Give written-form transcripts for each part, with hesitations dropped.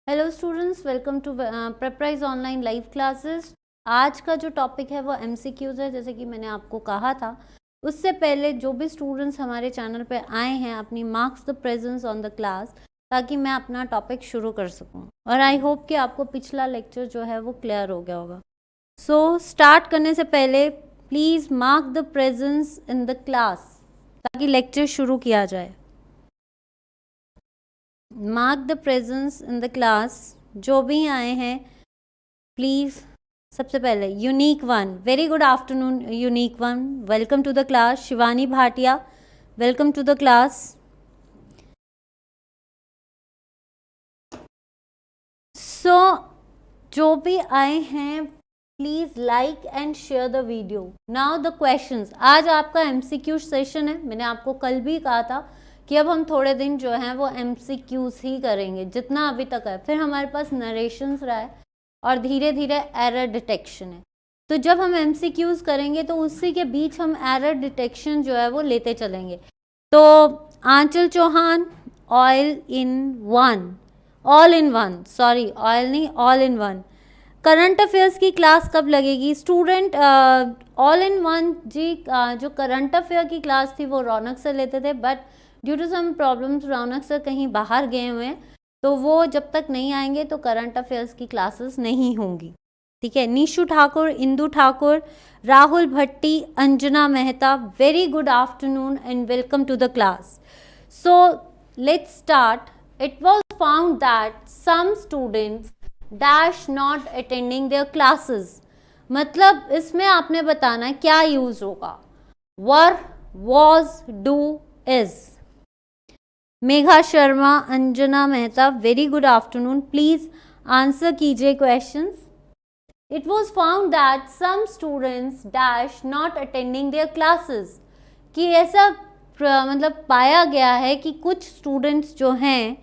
Hello students, welcome to Preparise online live classes. आज का जो टॉपिक है वो एमसीक्यूज है। जैसे कि मैंने आपको कहा था, उससे पहले जो भी स्टूडेंट्स हमारे चैनल पे आए हैं, अपनी marks the presence on the class, ताकि मैं अपना टॉपिक शुरू कर सकूं। और आई होप कि आपको पिछला लेक्चर जो है वो क्लियर हो गया होगा। सो स्टार्ट करने से पहले please mark the presence in the class, ताकि लेक्चर शुरू किया जाए। Mark the presence in the class. जो भी आए हैं प्लीज़, सबसे पहले unique one, very good afternoon unique one, welcome to the class. Shivani Bhatia, welcome to the class. So जो भी आए हैं please like and share the video. Now the questions. आज आपका एमसीक्यू सेशन है। मैंने आपको कल भी कहा था कि अब हम थोड़े दिन जो हैं वो एमसीक्यूज ही करेंगे, जितना अभी तक है। फिर हमारे पास नरेशंस रहा है और धीरे धीरे एरर डिटेक्शन है। तो जब हम एमसीक्यूज करेंगे तो उसी के बीच हम एरर डिटेक्शन जो है वो लेते चलेंगे। तो Anchal Chauhan, oil in one, all in one, sorry oil नहीं, all in one. Current affairs की क्लास कब लगेगी student? All in one ji, जो करंट अफेयर की क्लास थी वो रौनक सर लेते थे, but due to some problems Raunak sir कहीं बाहर गए हुए हैं, तो वो जब तक नहीं आएंगे तो करंट अफेयर्स की क्लासेस नहीं होंगी। ठीक है। Nishu Thakur, Indu Thakur, Rahul Bhatti, Anjana Mehta, very good afternoon and welcome to the class. So let's start. It was found that some students dash not attending their classes. मतलब इसमें आपने बताना क्या यूज होगा। Were, was, do, is. Megha Sharma, Anjana Mehta, very good afternoon. Please answer कीजिए questions. It was found that some students dash not attending their classes, कि ऐसा मतलब पाया गया है कि कुछ स्टूडेंट्स जो हैं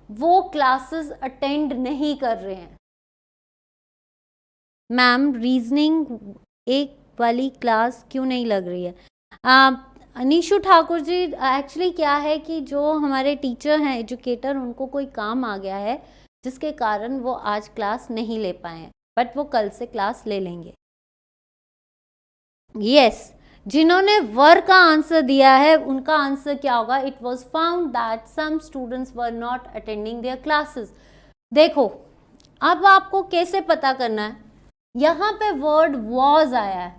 वो क्लासेस अटेंड नहीं कर रहे हैं। मैम रीजनिंग एक वाली क्लास क्यों नहीं लग रही है? निशु ठाकुर जी, एक्चुअली क्या है कि जो हमारे टीचर हैं, एजुकेटर, उनको कोई काम आ गया है जिसके कारण वो आज क्लास नहीं ले पाए हैं, बट वो कल से क्लास ले लेंगे। यस, जिन्होंने वर का आंसर दिया है उनका आंसर क्या होगा? It was found that some students were not attending their classes. देखो, अब आपको कैसे पता करना है? यहाँ पे वर्ड वॉज आया है,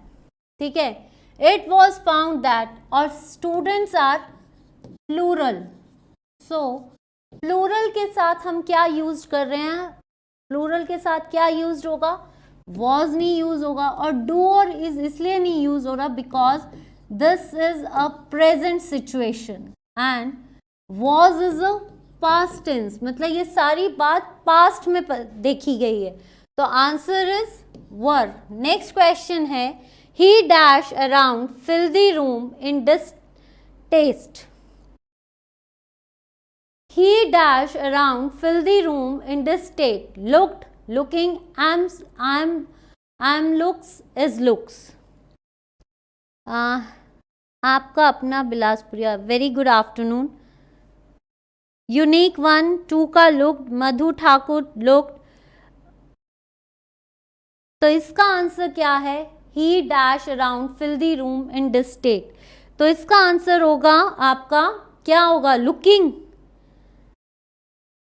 ठीक है। इट वॉज फाउंड दैट, और students are plural. So plural के साथ हम क्या यूज कर रहे हैं? प्लूरल के साथ क्या यूज होगा? वॉज नहीं यूज होगा। और डू और इज इसलिए नहीं यूज हो रहा because this is a present situation and was is a past tense, मतलब ये सारी बात पास्ट में देखी गई है। तो answer is were. Next question है, he dash around filthy room in distaste. He dash around filthy room in distaste. Looked, looking, am looks, is looks. आपका अपना Bilaspuria, very good afternoon. Unique one, two का looked, Madhu Thakur looked. तो इसका answer क्या है? He dash around filthy room in distaste. तो इसका answer होगा आपका क्या होगा? लुकिंग,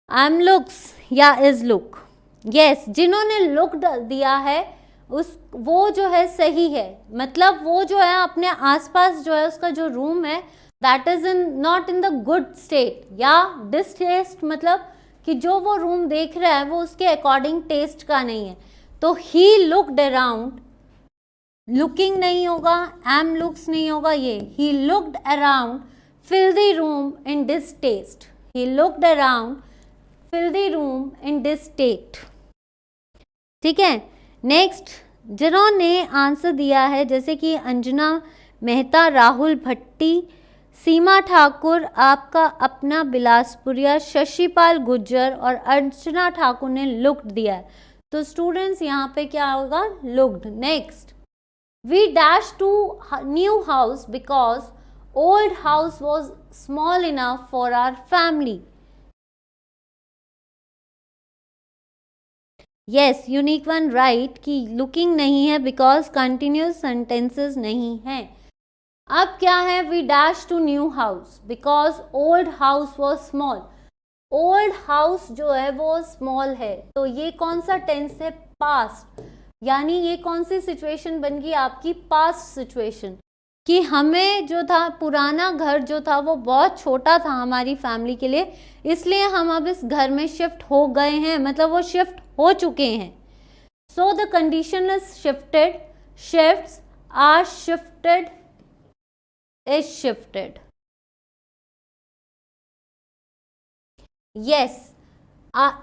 एम लुक्स या इज लुक। यस, जिन्होंने लुक दिया है उस वो जो है सही है, मतलब वो जो है अपने आसपास जो है उसका जो रूम है that is in not in the good state, या डिसटेस्ट, मतलब कि जो वो रूम देख रहा है वो उसके अकॉर्डिंग टेस्ट का नहीं है। तो ही लुक्ड अराउंड, लुकिंग नहीं होगा, एम लुक्स नहीं होगा, ये he looked around filthy room in distaste. He looked around filthy room in distaste. ठीक है। नेक्स्ट, जिन्होंने आंसर दिया है जैसे कि अंजना मेहता, राहुल भट्टी, सीमा ठाकुर, आपका अपना बिलासपुरिया, शशिपाल गुज्जर और अर्चना ठाकुर ने लुक्ड दिया है। तो स्टूडेंट्स यहाँ पे क्या होगा? Looked. Next, we dash to new house because old house was small enough for our family. Yes, unique one right कि लुकिंग नहीं है बिकॉज कंटिन्यूस सेंटेंसेस नहीं है। अब क्या है, we dash to new house because old house was small. Old house जो है वो स्मॉल है, तो ये कौन सा टेंस है, पास्ट, यानी ये कौन सी सिचुएशन बन गई आपकी, पास्ट सिचुएशन, कि हमें जो था पुराना घर जो था वो बहुत छोटा था हमारी फैमिली के लिए, इसलिए हम अब इस घर में शिफ्ट हो गए हैं, मतलब वो शिफ्ट हो चुके हैं। So the condition is shifted, shifts, are shifted, is shifted. Yes,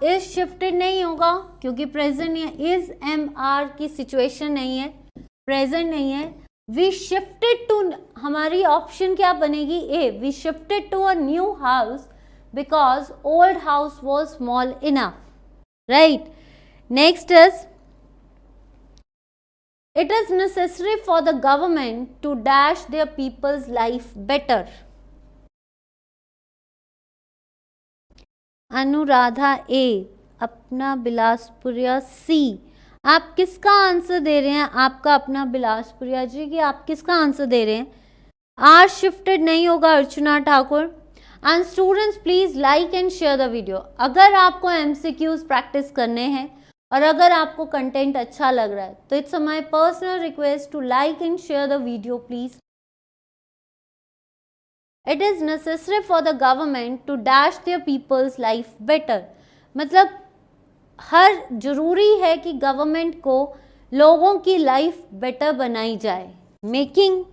is shifted नहीं होगा क्योंकि प्रेजेंट या इज एम आर की सिचुएशन नहीं है, प्रेजेंट नहीं है। वी शिफ्टेड टू, हमारी ऑप्शन क्या बनेगी, A, we shifted to a new house because old house was small enough, right. Next is, it is necessary for the government to dash their people's life better. Anuradha A, अपना बिलासपुरिया सी। आप किसका answer दे रहे हैं, आपका अपना बिलासपुरिया जी, कि आप किसका आंसर दे रहे हैं, आर शिफ्टेड नहीं होगा Archana Thakur. And students please like and share the video. अगर आपको एमसीक्यूज प्रैक्टिस करने हैं और अगर आपको कंटेंट अच्छा लग रहा है तो it's my personal request to like and share the video please. It is necessary for the government to dash their people's life better, मतलब हर जरूरी है कि गवर्नमेंट को लोगों की लाइफ बेटर बनाई जाए। मेकिंग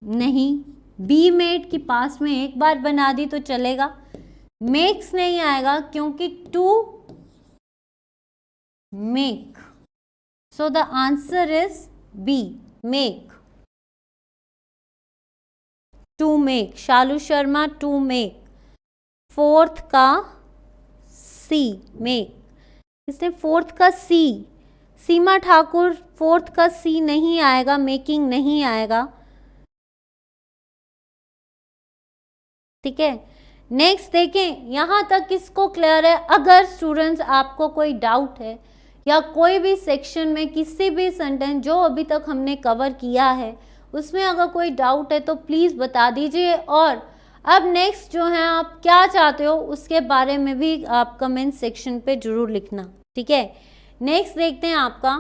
नहीं, बी मेड की पास में एक बार बना दी तो चलेगा, मेक्स नहीं आएगा क्योंकि to make, so the answer is B, make, to make, Shalu Sharma to make, fourth का C, make, इसने फोर्थ का C, सीमा ठाकुर फोर्थ का C नहीं आएगा, मेकिंग नहीं आएगा, ठीक है। नेक्स्ट देखें, यहां तक किसको क्लियर है। अगर स्टूडेंट्स आपको कोई डाउट है या कोई भी सेक्शन में किसी भी सेंटेंस जो अभी तक हमने कवर किया है उसमें अगर कोई डाउट है तो प्लीज़ बता दीजिए। और अब नेक्स्ट जो है आप क्या चाहते हो उसके बारे में भी आप कमेंट सेक्शन पे जरूर लिखना, ठीक है। नेक्स्ट देखते हैं आपका,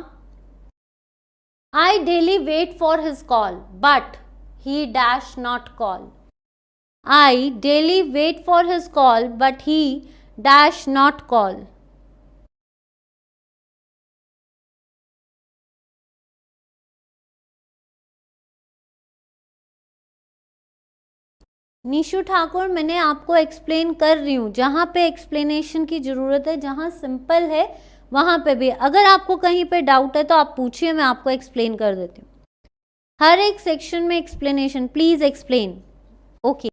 I daily wait for his call but he dash not call. I daily wait for his call but he dash not call. Nishu Thakur, मैंने आपको एक्सप्लेन कर रही हूँ, जहाँ पे एक्सप्लेनेशन की ज़रूरत है, जहाँ सिंपल है वहाँ पे भी। अगर आपको कहीं पे डाउट है तो आप पूछिए, मैं आपको एक्सप्लेन कर देती हूँ। हर एक सेक्शन में explanation, please explain. Okay,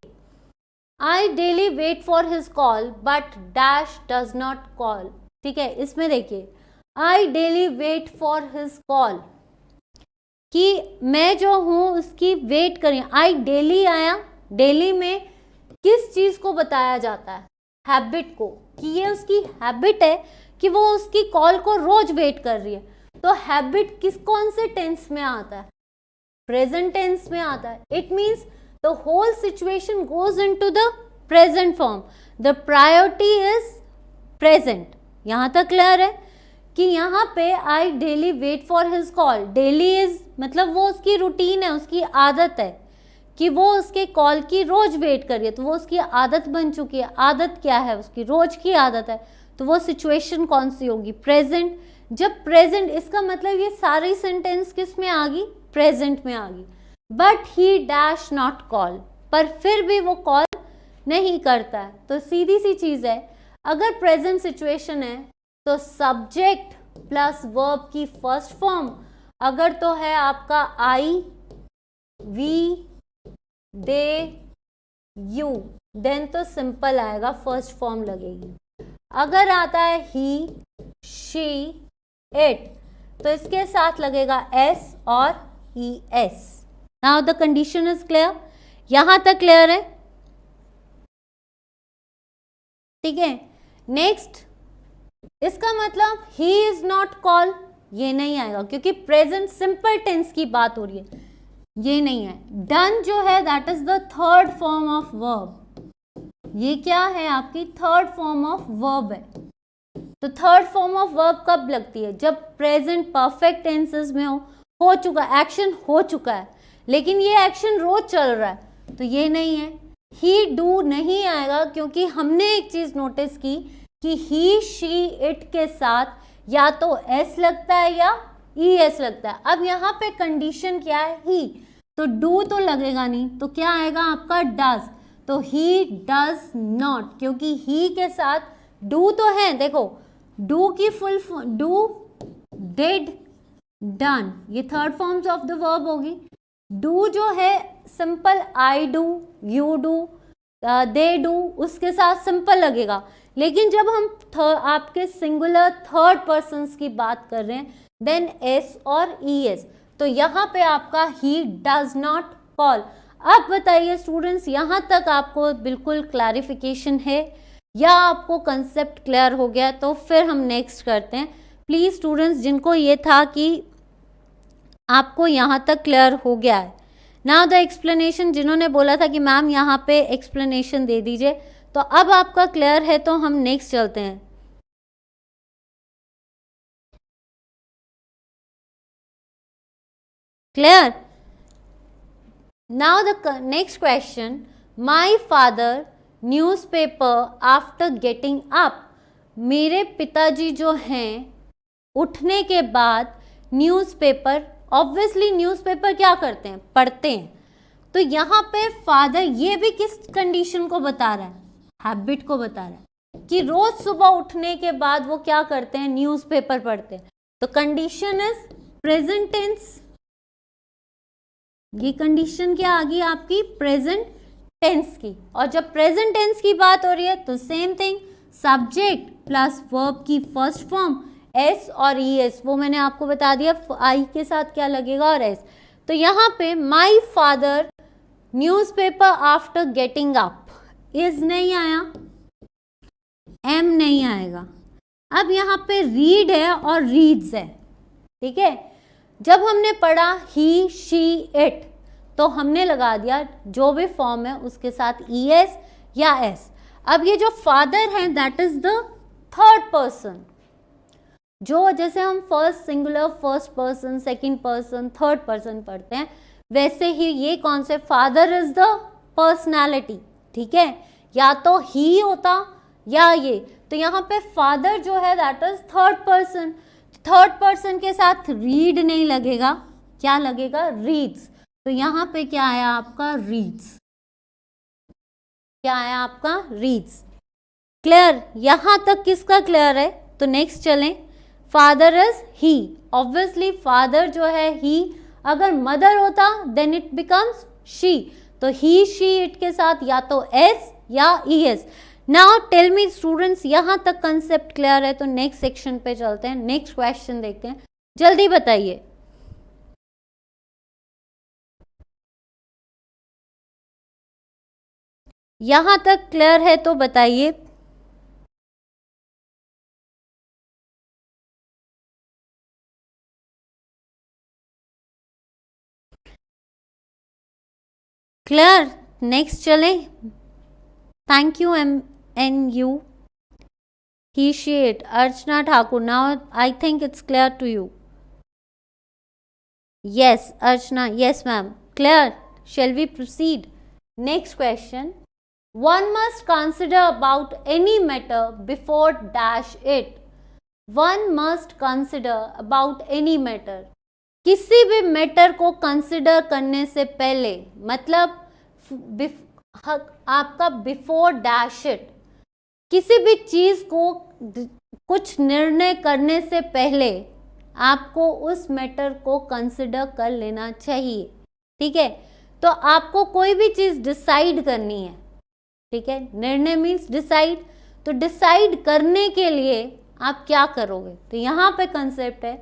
I daily wait for his call but dash does not call, ठीक है। इसमें देखिए, I daily wait for his call, कि मैं जो हूँ उसकी वेट करें। आई डेली आया, डेली में किस चीज को बताया जाता है, हैबिट को, कि ये उसकी हैबिट है कि वो उसकी कॉल को रोज वेट कर रही है। तो हैबिट किस कौन से टेंस में आता है, प्रेजेंट टेंस में आता है। It means the whole situation goes into the present form, the priority is present. यहां तक क्लियर है कि यहाँ पे I daily wait for his call, daily is मतलब वो उसकी रूटीन है, उसकी आदत है कि वो उसके कॉल की रोज वेट करिए, तो वो उसकी आदत बन चुकी है। आदत क्या है, उसकी रोज की आदत है। तो वो सिचुएशन कौन सी होगी, प्रेजेंट। जब प्रेजेंट, इसका मतलब ये सारी सेंटेंस किस में आ गई, प्रेजेंट में आ गई। But he dash not call, पर फिर भी वो कॉल नहीं करता है। तो सीधी सी चीज है, अगर प्रेजेंट सिचुएशन है तो सब्जेक्ट प्लस वर्ब की फर्स्ट फॉर्म, अगर तो है आपका आई, वी, दे, यू, देन तो सिंपल आएगा, फर्स्ट फॉर्म लगेगी। अगर आता है ही, शी, इट, तो इसके साथ लगेगा एस और ई S. Now the condition is clear, यहां तक क्लियर है, ठीक है। नेक्स्ट इसका मतलब ही इज नॉट कॉल, ये नहीं आएगा क्योंकि प्रेजेंट सिंपल टेंस की बात हो रही है, ये नहीं है। डन जो है that is the third form of verb, ये क्या है आपकी थर्ड फॉर्म ऑफ वर्ब है। तो थर्ड फॉर्म ऑफ वर्ब कब लगती है, जब प्रेजेंट परफेक्ट टेंसेस में हो चुका, एक्शन हो चुका है, लेकिन ये एक्शन रोज चल रहा है, तो ये नहीं है। ही डू नहीं आएगा क्योंकि हमने एक चीज नोटिस की कि ही शी इट के साथ या तो एस लगता है या ई एस लगता है। अब यहाँ पे कंडीशन क्या है, ही, तो डू तो लगेगा नहीं, तो क्या आएगा आपका डज, तो ही डज नॉट, क्योंकि ही के साथ डू तो है, देखो डू की फुल डू, डिड, डन, ये third forms of the verb होगी। डू जो है simple I do, you do, they do, उसके साथ सिंपल लगेगा, लेकिन जब हम आपके सिंगुलर थर्ड पर्सन्स की बात कर रहे हैं देन एस और ई एस, तो यहाँ पे आपका ही डज नॉट कॉल। अब बताइए स्टूडेंट्स, यहाँ तक आपको बिल्कुल क्लैरिफिकेशन है या आपको कंसेप्ट क्लियर हो गया? तो फिर हम नेक्स्ट करते हैं। प्लीज स्टूडेंट्स जिनको ये था कि आपको यहाँ तक क्लियर हो गया है, नाउ द एक्सप्लेनेशन, जिन्होंने बोला था कि मैम यहाँ पे एक्सप्लेनेशन दे दीजिए, तो अब आपका क्लियर है, तो हम नेक्स्ट चलते हैं। Clear? Now the next question, my father newspaper after getting up, मेरे पिताजी जो हैं उठने के बाद न्यूज़पेपर, ऑब्वियसली न्यूज़पेपर क्या करते हैं, पढ़ते हैं, तो यहाँ पे फादर ये भी किस कंडीशन को बता रहा है, हैबिट को बता रहा है कि रोज सुबह उठने के बाद वो क्या करते हैं, न्यूज़पेपर पढ़ते हैं, तो कंडीशन इज प्रेजेंट टेंस। ये कंडीशन क्या आ गई आपकी, प्रेजेंट टेंस की, और जब प्रेजेंट टेंस की बात हो रही है तो same thing, subject plus verb की फर्स्ट फॉर्म एस और ई एस, वो मैंने आपको बता दिया आई के साथ क्या लगेगा और एस। तो यहाँ पे my father newspaper after getting up, is नहीं आया, एम नहीं आएगा। अब यहाँ पे रीड है और रीड्स है, ठीक है। जब हमने पढ़ा ही शी इट, तो हमने लगा दिया जो भी फॉर्म है उसके साथ ई एस या एस। अब ये जो फादर है that is the third person, जो जैसे हम first singular, first person, second person, third person पढ़ते हैं, वैसे ही ये concept, father is the personality, ठीक है, या तो ही होता या ये, तो यहाँ पे फादर जो है that is third person, third person के साथ रीड नहीं लगेगा, क्या लगेगा, रीड्स, तो यहाँ पे क्या आया आपका, रीड्स, क्या आया आपका, रीड्स। क्लियर? यहाँ तक किसका क्लियर है? तो नेक्स्ट चलें, father is he, obviously father जो है ही, अगर मदर होता देन इट बिकम्स शी, तो ही शी इट के साथ या तो एस या E S. Now tell me students, यहाँ तक कंसेप्ट क्लियर है? तो नेक्स्ट सेक्शन पे चलते हैं, नेक्स्ट क्वेश्चन देखते हैं, जल्दी बताइए। यहाँ तक क्लियर है तो बताइए। क्लियर? नेक्स्ट चलें। Thank you am you he she it, Archana Thakur, now I think it's clear to you. Yes Archana, yes ma'am, clear. Shall we proceed? Next question, one must consider about any matter before dash it, one must consider about any matter, किसी भी matter को consider करने से पहले, मतलब आपका before dash it, किसी भी चीज को कुछ निर्णय करने से पहले आपको उस मैटर को कंसिडर कर लेना चाहिए, ठीक है। तो आपको कोई भी चीज डिसाइड करनी है, ठीक है, निर्णय मीन्स डिसाइड, तो डिसाइड करने के लिए आप क्या करोगे, तो यहाँ पे कंसेप्ट है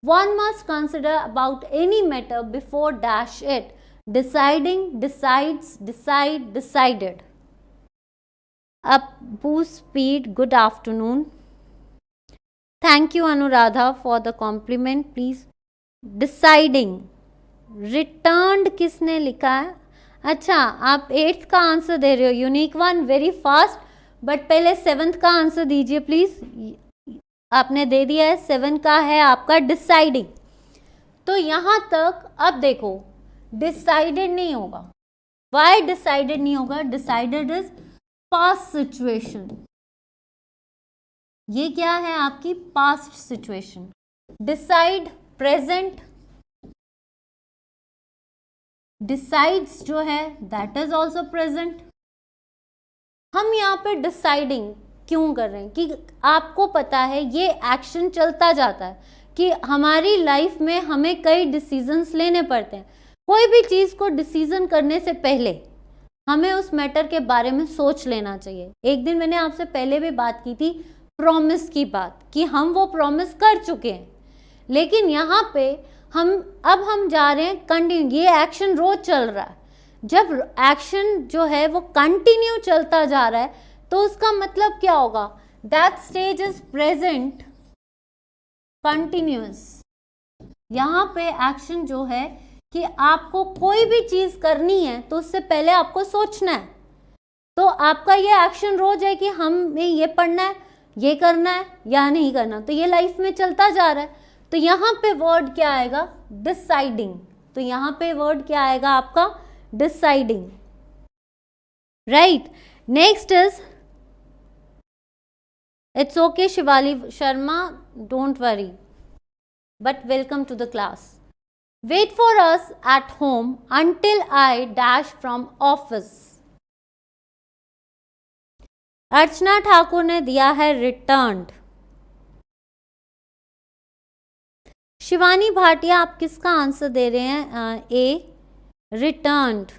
one must consider about any matter before dash it, deciding, decides, decide, decided. अब boost speed, good afternoon. Thank you Anuradha for the compliment please. Deciding, returned किसने लिखा है? अच्छा, आप 8th का आंसर दे रहे हो, unique one, very fast. But पहले 7th का आंसर दीजिए प्लीज। आपने दे दिया है, 7 का है आपका डिसाइडिंग। तो यहां तक अब देखो, डिसाइडेड नहीं होगा। वाई डिसाइडेड नहीं होगा? Decided is past situation. ये क्या है आपकी past situation. Decide present, decides जो है दैट इज ऑल्सो प्रेजेंट। हम यहाँ पे डिसाइडिंग क्यों कर रहे हैं कि आपको पता है ये एक्शन चलता जाता है कि हमारी लाइफ में हमें कई डिसीजंस लेने पड़ते हैं। कोई भी चीज़ को डिसीजन करने से पहले हमें उस मैटर के बारे में सोच लेना चाहिए। एक दिन मैंने आपसे पहले भी बात की थी प्रॉमिस की बात, कि हम वो प्रॉमिस कर चुके हैं, लेकिन यहाँ पे हम जा रहे हैं कंटिन्यू। ये एक्शन रोज चल रहा है। जब एक्शन जो है वो कंटिन्यू चलता जा रहा है तो उसका मतलब क्या होगा? That stage is present continuous. यहाँ पे एक्शन जो है कि आपको कोई भी चीज करनी है तो उससे पहले आपको सोचना है। तो आपका ये एक्शन रोज है कि हमें ये पढ़ना है, ये करना है या नहीं करना, तो ये लाइफ में चलता जा रहा है। तो यहाँ पे वर्ड क्या आएगा? डिसाइडिंग। तो यहाँ पे वर्ड क्या आएगा आपका? Deciding, right. Next is, it's okay Shivali Sharma, don't worry, but welcome to the class. Wait for us at home until I dash from office. Archana Thakur ने दिया है रिटर्न्ड। शिवानी भाटिया, आप किसका आंसर दे रहे हैं? A, returned.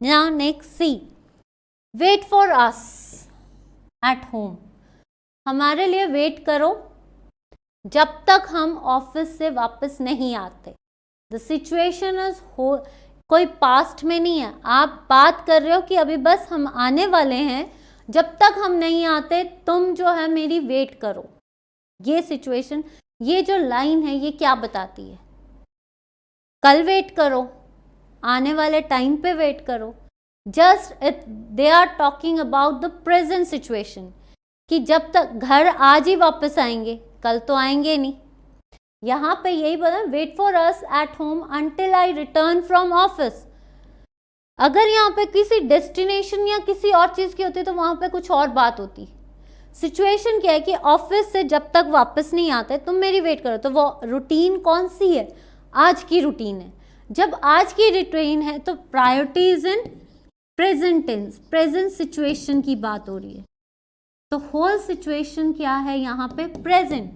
Now next see, wait for us at home. हमारे लिए वेट करो जब तक हम ऑफिस से वापस नहीं आते। द सिचुएशन इज कोई पास्ट में नहीं है। आप बात कर रहे हो कि अभी बस हम आने वाले हैं, जब तक हम नहीं आते तुम जो है मेरी वेट करो। ये सिचुएशन, ये जो लाइन है ये क्या बताती है? कल वेट करो, आने वाले टाइम पे वेट करो। Just they are talking about the present situation, कि जब तक घर आज ही वापस आएंगे, कल तो आएंगे नहीं। यहाँ पे यही बोला, wait for us at home until I return from office. अगर यहाँ पे किसी डेस्टिनेशन या किसी और चीज़ की होती तो वहाँ पे कुछ और बात होती। सिचुएशन क्या है कि ऑफिस से जब तक वापस नहीं आते तुम मेरी वेट करो। तो वो रूटीन कौन सी है? आज की रूटीन है। जब आज की रूटीन है तो priorities in present tense, present situation की बात हो रही है। तो होल सिचुएशन क्या है यहाँ पे? प्रेजेंट,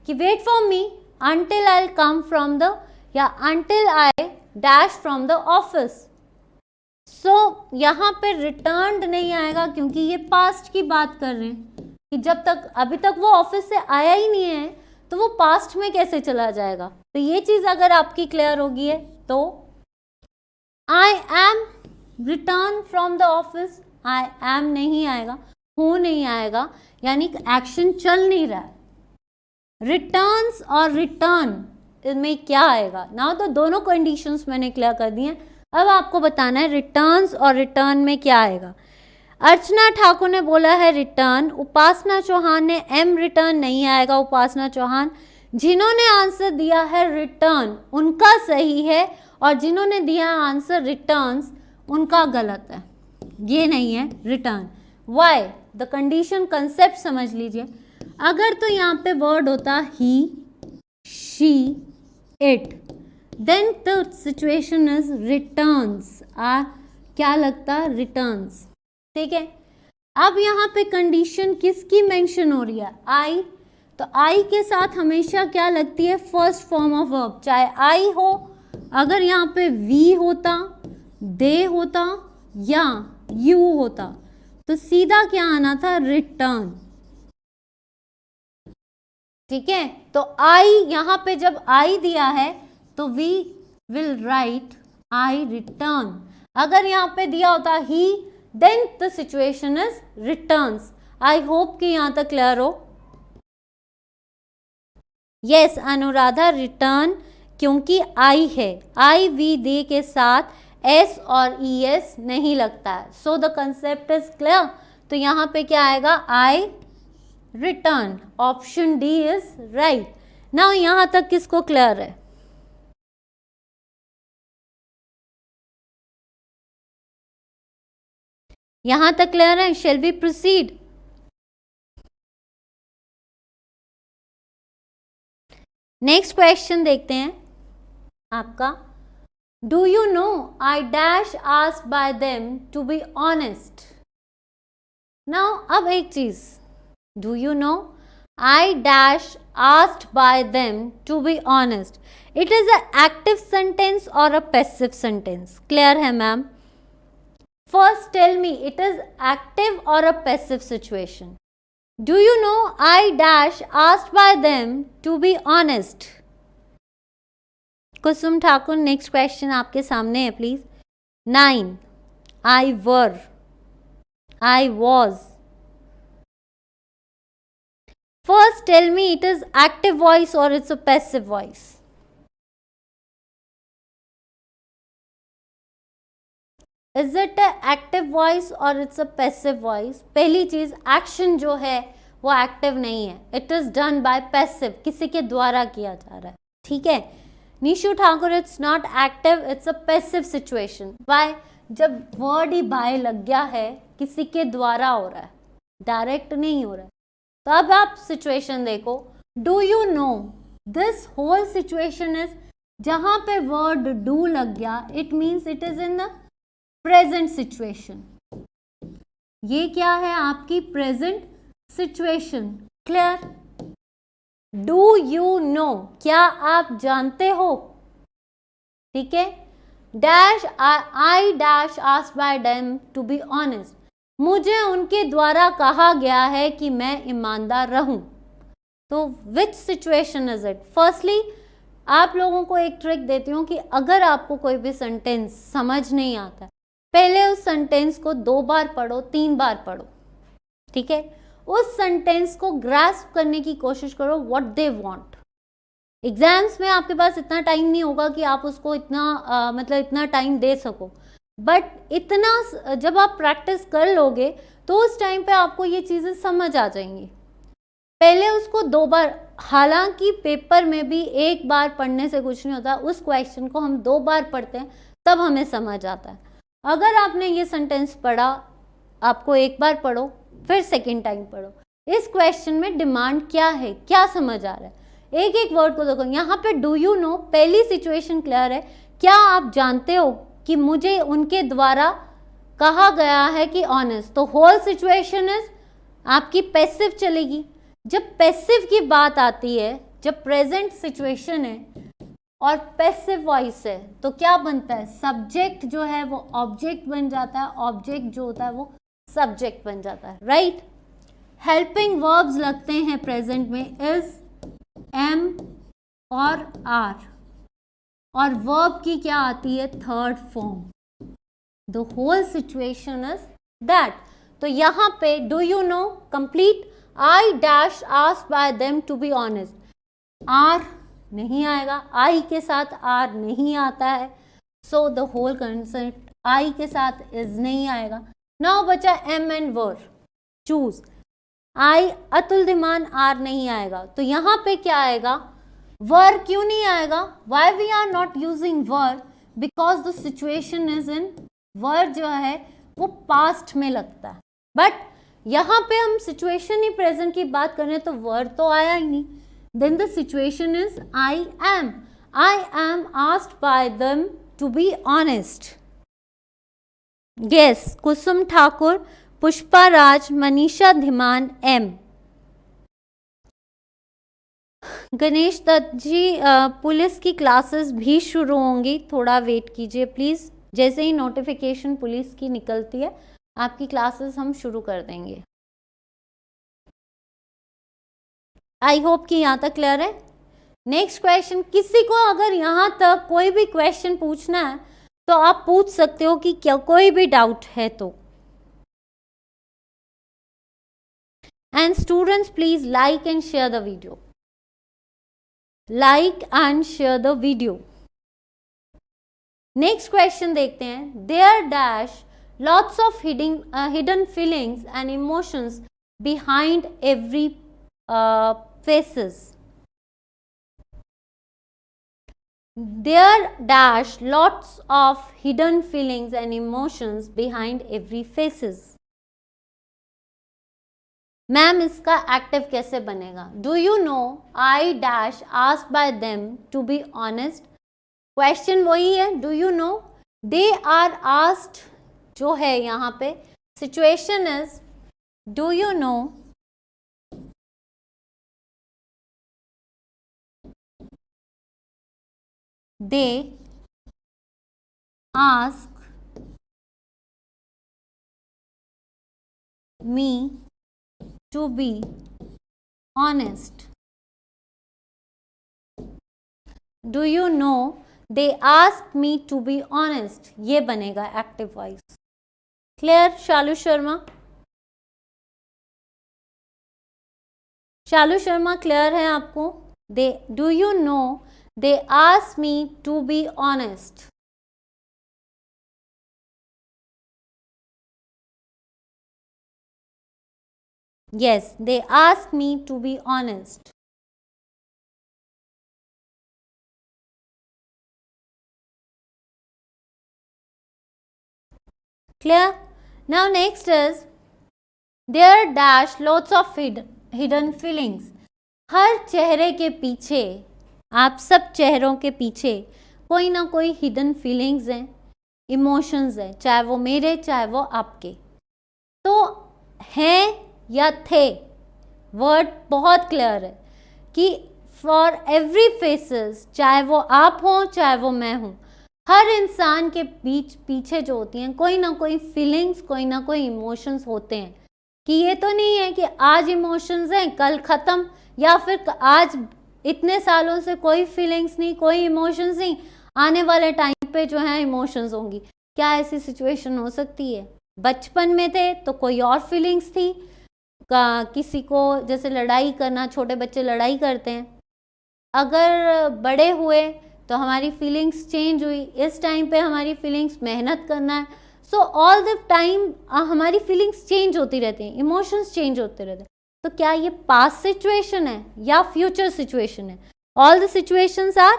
कि wait for me until I come from the, या until I dash from the office. So यहाँ पे रिटर्न्ड नहीं आएगा क्योंकि ये पास्ट की बात कर रहे हैं कि जब तक, अभी तक वो ऑफिस से आया ही नहीं है तो वो पास्ट में कैसे चला जाएगा। तो ये चीज अगर आपकी क्लियर होगी है तो I am return from the office, I am नहीं आएगा, हूं नहीं आएगा, यानी एक्शन चल नहीं रहा है। रिटर्न्स और रिटर्न में क्या आएगा ना? तो दोनों कंडीशंस मैंने क्लियर कर दी हैं। अब आपको बताना है रिटर्न्स और रिटर्न में क्या आएगा। अर्चना ठाकुर ने बोला है रिटर्न, उपासना चौहान ने एम रिटर्न नहीं आएगा। उपासना चौहान, जिन्होंने आंसर दिया है रिटर्न उनका सही है, और जिन्होंने दिया आंसर रिटर्न्स उनका गलत है, ये नहीं है return. Why? The condition concept समझ लीजिए। अगर तो यहाँ पे वर्ड होता he, she, it, then the situation is returns. क्या लगता? रिटर्न्स, ठीक है। अब यहाँ पे कंडीशन किसकी मेंशन हो रही है? आई। तो आई के साथ हमेशा क्या लगती है? फर्स्ट फॉर्म ऑफ वर्ब, चाहे आई हो, अगर यहाँ पे वी होता, दे होता या यू होता तो सीधा क्या आना था? रिटर्न, ठीक है। तो आई, यहाँ पे जब आई दिया है तो we will write I return. अगर यहाँ पे दिया होता ही, then the situation is returns। I hope कि यहाँ तक क्लियर हो। यस अनुराधा रिटर्न, क्योंकि आई है, आई वी दे के साथ एस और ई एस नहीं लगता है। So the concept is clear. तो यहाँ पे क्या आएगा, I return, option D is right. Now यहाँ तक किसको क्लियर है? यहाँ तक क्लियर है? Shall we proceed? Next question देखते हैं आपका। Do you know I dash asked by them to be honest. Now अब एक चीज, do you know I dash asked by them to be honest, it is a active sentence और a passive sentence? Clear है ma'am? First tell me, it is active और a passive situation? Do you know I dash asked by them to be honest? Kusum Thakur, next question आपके सामने है please. 9 I were, I was. First tell me, it is active voice or it's a passive voice? Is it a active voice or it's a passive voice? पहली चीज, action जो है वो active नहीं है, it is done by passive, किसी के द्वारा किया जा रहा है। ठीक है Nishu Thakur, it's not active, it's a passive situation. By, जब वर्ड ही बाय लग गया है, किसी के द्वारा हो रहा है, डायरेक्ट नहीं हो रहा है। तो अब आप सिचुएशन देखो, do you know, this whole situation is, जहां पे वर्ड डू लग गया, it means it is in the present situation. ये क्या है, आपकी present situation. Clear? Do you know, क्या आप जानते हो? ठीक है। Dash I dash asked by them to be honest, मुझे उनके द्वारा कहा गया है कि मैं ईमानदार रहूं। तो विच सिचुएशन इज इट? फर्स्टली आप लोगों को एक ट्रिक देती हूँ कि अगर आपको कोई भी सेंटेंस समझ नहीं आता, पहले उस सेंटेंस को 2 बार पढ़ो, 3 बार पढ़ो। ठीक है, उस सेंटेंस को ग्रास्प करने की कोशिश करो, व्हाट दे वांट। एग्जाम्स में आपके पास इतना टाइम नहीं होगा कि आप उसको इतना मतलब इतना टाइम दे सको, बट इतना जब आप प्रैक्टिस कर लोगे तो उस टाइम पे आपको ये चीज़ें समझ आ जाएंगी। पहले उसको 2 बार, हालांकि पेपर में भी 1 बार पढ़ने से कुछ नहीं होता, उस क्वेश्चन को हम 2 बार पढ़ते हैं तब हमें समझ आता है। अगर आपने ये सेंटेंस पढ़ा, आपको 1 बार पढ़ो, फिर सेकेंड टाइम पढ़ो, इस क्वेश्चन में डिमांड क्या है, क्या समझ आ रहा है, एक एक वर्ड को देखो। यहाँ पे डू यू नो, पहली सिचुएशन क्लियर है, क्या आप जानते हो कि मुझे उनके द्वारा कहा गया है कि ऑनेस्ट। तो होल सिचुएशन इज आपकी पैसिव चलेगी। जब पैसिव की बात आती है, जब प्रेजेंट सिचुएशन है और पैसिव वॉइस है, तो क्या बनता है, सब्जेक्ट जो है वो ऑब्जेक्ट बन जाता है, ऑब्जेक्ट जो होता है वो सब्जेक्ट बन जाता है। राइट? हेल्पिंग वर्ब्स लगते हैं प्रेजेंट में, इज, एम और आर, और वर्ब की क्या आती है, third form. The whole situation is that. तो यहाँ पे do you know complete, I dash asked by them to be honest, are नहीं आएगा, आई के साथ आर नहीं आता है, so the whole concept I के साथ इज नहीं आएगा। नाउ बचा am and were, choose. I Atul Dhiman, are नहीं आएगा, तो यहाँ पे क्या आएगा, वर। क्यों नहीं आएगा, why we are not using were, because the situation is in, were जो है वो पास्ट में लगता है, बट यहाँ पे हम सिचुएशन ही प्रेजेंट की बात करें तो वर तो आया ही नहीं। Then the situation is I am asked by them to be honest. Yes, Kusum Thakur, Pushpa Raj, Manisha Dhiman, am. Ganesh Dutt ji, police की क्लासेस भी शुरू होंगी, थोड़ा वेट कीजिए प्लीज। जैसे ही नोटिफिकेशन पुलिस की निकलती है, आपकी क्लासेस हम शुरू कर देंगे। आई होप कि यहाँ तक क्लियर है। नेक्स्ट क्वेश्चन, किसी को अगर यहाँ तक कोई भी क्वेश्चन पूछना है तो आप पूछ सकते हो कि क्या कोई भी डाउट है तो। And students, please like and share the video. Like and share the video. Next question देखते हैं. There dash lots of hidden feelings and emotions behind every faces. There dash lots of hidden feelings and emotions behind every faces. Ma'am इसका active कैसे बनेगा? Do you know I dash asked by them to be honest. Question वही है. Do you know they are asked जो है यहाँ पे situation is do you know they ask me to be honest. Do you know they asked me to be honest. ये बनेगा active voice. Clear? Shalu Sharma, Shalu Sharma clear है आपको? They do you know they asked me to be honest. Yes, they asked me to be honest. Clear? Now next is there dash lots of hidden feelings. हर चेहरे के पीछे, आप सब चेहरों के पीछे कोई ना कोई हिडन फीलिंग्स हैं, इमोशंस हैं, चाहे वो मेरे चाहे वो आपके. तो हैं या थे. वर्ड बहुत क्लियर है कि फॉर एवरी फेसेस, चाहे वो आप हो चाहे वो मैं हूँ, हर इंसान के पीछे जो होती हैं कोई ना कोई फीलिंग्स, कोई ना कोई इमोशंस होते हैं. कि ये तो नहीं है कि आज इमोशंस हैं कल ख़त्म, या फिर आज इतने सालों से कोई फीलिंग्स नहीं, कोई इमोशंस नहीं, आने वाले टाइम पे जो है इमोशंस होंगी. क्या ऐसी सिचुएशन हो सकती है? बचपन में थे तो कोई और फीलिंग्स थी. किसी को जैसे लड़ाई करना, छोटे बच्चे लड़ाई करते हैं, अगर बड़े हुए तो हमारी फीलिंग्स चेंज हुई. इस टाइम पे हमारी फीलिंग्स मेहनत करना है. सो ऑल द टाइम हमारी फीलिंग्स चेंज होती रहती हैं, इमोशंस चेंज होते रहते हैं. तो क्या ये पास्ट सिचुएशन है या फ्यूचर सिचुएशन है? All the situations are.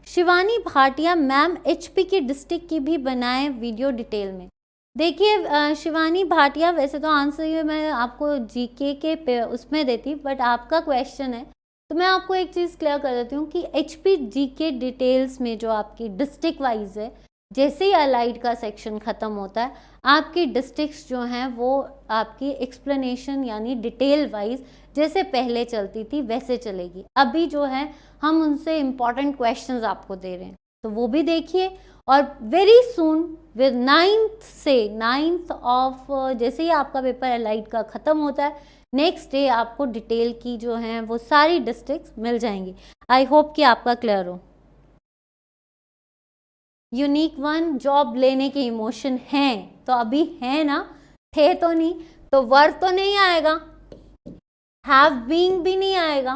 Shivani Bhatia ma'am HP की डिस्ट्रिक्ट की भी बनाए वीडियो डिटेल में. देखिए शिवानी भाटिया, वैसे तो आंसर ये मैं आपको GK के उसमें देती, बट आपका क्वेश्चन है तो मैं आपको एक चीज़ क्लियर कर देती हूँ कि HP GK डिटेल्स में जो आपकी डिस्ट्रिक्ट वाइज है, जैसे ही अलाइड का सेक्शन ख़त्म होता है, आपकी डिस्ट्रिक्ट्स जो हैं वो आपकी एक्सप्लेनेशन यानी डिटेल वाइज जैसे पहले चलती थी वैसे चलेगी. अभी जो है हम उनसे इम्पॉर्टेंट क्वेश्चंस आपको दे रहे हैं, तो वो भी देखिए. और very soon with 9th of जैसे ही आपका पेपर अलाइड का ख़त्म होता है, नेक्स्ट डे आपको डिटेल की जो हैं वो सारी डिस्ट्रिक्ट्स मिल जाएंगी. आई होप कि आपका क्लियर हो. यूनिक वन जॉब लेने के इमोशन हैं, तो अभी हैं ना, थे तो नहीं, तो वर्ड तो नहीं आएगा, हैव बीइंग भी नहीं आएगा,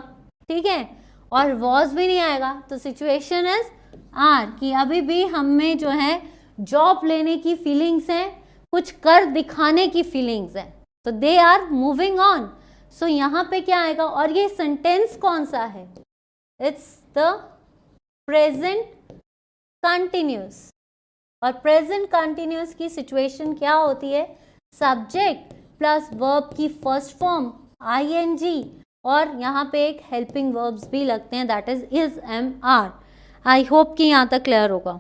ठीक है, और वॉज भी नहीं आएगा. तो सिचुएशन इज आर कि अभी भी हमें जो है जॉब लेने की फीलिंग्स हैं, कुछ कर दिखाने की फीलिंग्स हैं, तो दे आर मूविंग ऑन. सो यहाँ पे क्या आएगा? और ये सेंटेंस कौन सा है? It's the present continuous. और प्रेजेंट कंटिन्यूस की सिचुएशन क्या होती है? सब्जेक्ट प्लस वर्ब की फर्स्ट फॉर्म ING, और यहाँ पे एक हेल्पिंग वर्ब्स भी लगते हैं, that is MR. I hope कि यहाँ तक क्लियर होगा.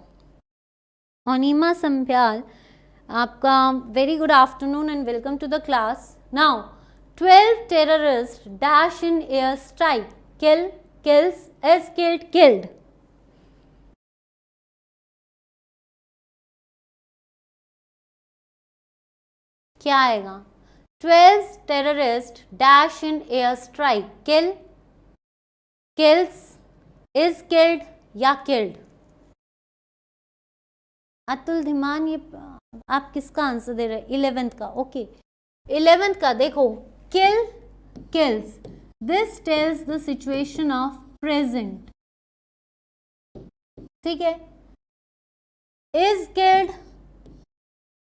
अनिमा संभ्याल, आपका very good afternoon and welcome to the class. Now 12 terrorists dash in air strike, kill, kills, is killed, killed. क्या आएगा? 12 terrorists dash in air strike, kill, kills, is killed या killed. Atul Dhiman, ये आप किसका आंसर दे रहे हैं? 11th का. ओके, 11th का देखो, kill, kills, this tells the situation of present, ठीक है। इज किल्ड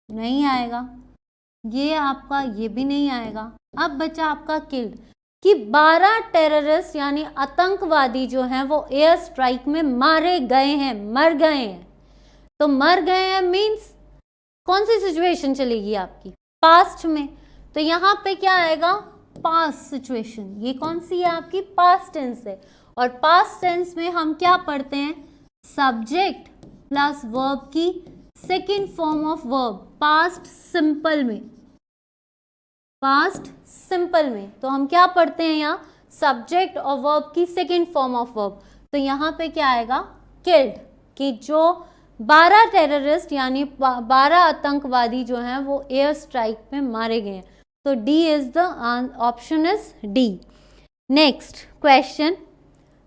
नहीं आएगा, ये आपका ये भी नहीं आएगा। अब बचा आपका किल्ड, कि 12 टेररिस्ट यानी आतंकवादी जो हैं वो एयर स्ट्राइक में मारे गए हैं, मर गए हैं। तो मर गए हैं मीन्स कौन सी सिचुएशन चलेगी आपकी, पास्ट में। तो यहाँ पे क्या आएगा, पास्ट सिचुएशन। ये कौन सी है आपकी, पास्ट टेंस है। और पास्ट टेंस में हम क्या पढ़ते हैं, सब्जेक्ट प्लस वर्ब की second form of verb, past simple में, पास्ट सिंपल में। तो हम क्या पढ़ते हैं यहाँ, सब्जेक्ट और वर्ब की सेकेंड फॉर्म ऑफ वर्ब। तो यहाँ पे क्या आएगा, किल्ड, कि जो 12 टेररिस्ट यानी 12 आतंकवादी जो हैं वो एयर स्ट्राइक में मारे गए हैं। तो D is the option is D. Next question,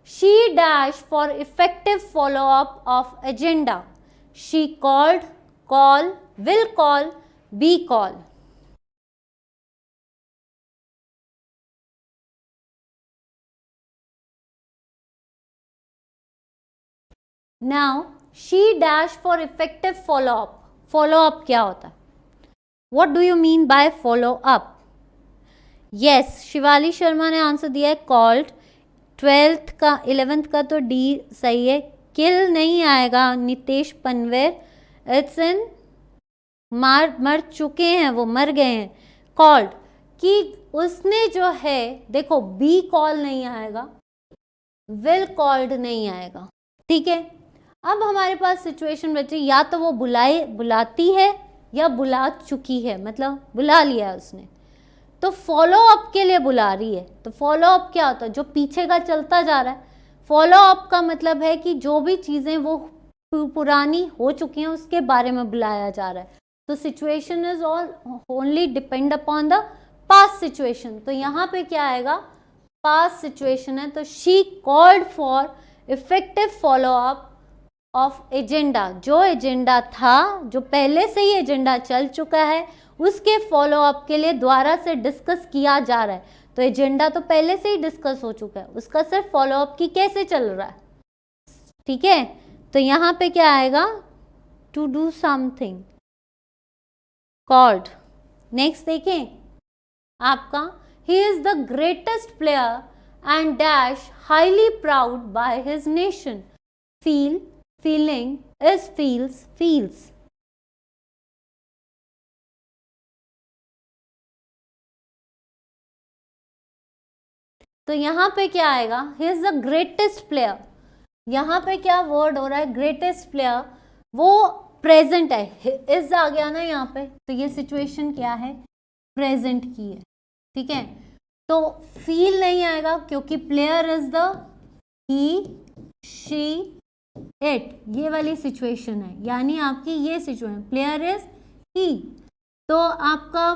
she dash for effective follow up of agenda, she called, call, will call, be call. Now she dash for effective follow up, follow up क्या होता है, what do you mean by follow up. Yes, Shivali Sharma ने answer दिया है called. 12th का 11th का तो D सही है। किल नहीं आएगा, नितेश पनवेर, इट्स इन मर चुके हैं, वो मर गए हैं। कॉल्ड, कि उसने जो है, देखो बी कॉल नहीं आएगा, विल कॉल्ड नहीं आएगा, ठीक है। अब हमारे पास सिचुएशन बची, या तो वो बुलाती है या बुला चुकी है, मतलब बुला लिया है उसने। तो फॉलो अप के लिए बुला रही है। तो फॉलो अप क्या होता है, जो पीछे का चलता जा रहा है। फॉलो अप का मतलब है कि जो भी चीज़ें वो पुरानी हो चुकी हैं उसके बारे में बुलाया जा रहा है। तो situation is all only depend upon the past situation. तो यहाँ पे क्या आएगा, पास्ट सिचुएशन है। तो she called for effective follow up of agenda, जो एजेंडा था, जो पहले से ही एजेंडा चल चुका है, उसके फॉलो अप के लिए दोबारा से डिस्कस किया जा रहा है। तो एजेंडा तो पहले से ही डिस्कस हो चुका है, उसका सिर्फ फॉलो अप की कैसे चल रहा है, ठीक है। तो यहाँ पे क्या आएगा, to do something, called. Next देखें आपका, he is the greatest player and dash highly proud by his nation, feel, feeling, is, feels, feels. तो यहाँ पे क्या आएगा, he is the greatest player. यहाँ पे क्या वर्ड हो रहा है, ग्रेटेस्ट प्लेयर, वो प्रेजेंट है, इज आ गया ना यहाँ पे। तो ये सिचुएशन क्या है, प्रेजेंट की है, ठीक है। तो फील नहीं आएगा क्योंकि player is the he, she, it, ये वाली सिचुएशन है, यानी आपकी ये सिचुएशन, प्लेयर इज ही। तो आपका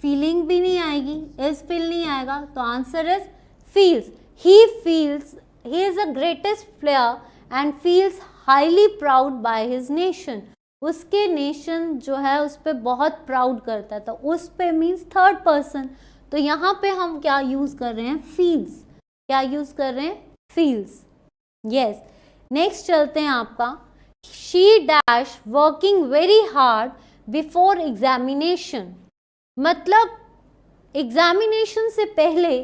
फीलिंग भी नहीं आएगी, इज फील नहीं आएगा, तो answer is feels, he feels, he is the greatest player and feels highly proud by his nation, उसके नेशन जो है उस पर बहुत प्राउड करता है। तो उस पे मीन्स थर्ड पर्सन। तो यहाँ पे हम क्या यूज कर रहे हैं, फील्स, क्या यूज कर रहे हैं, फील्स, यस। नेक्स्ट चलते हैं आपका, she dash working very hard before examination, मतलब एग्जामिनेशन से पहले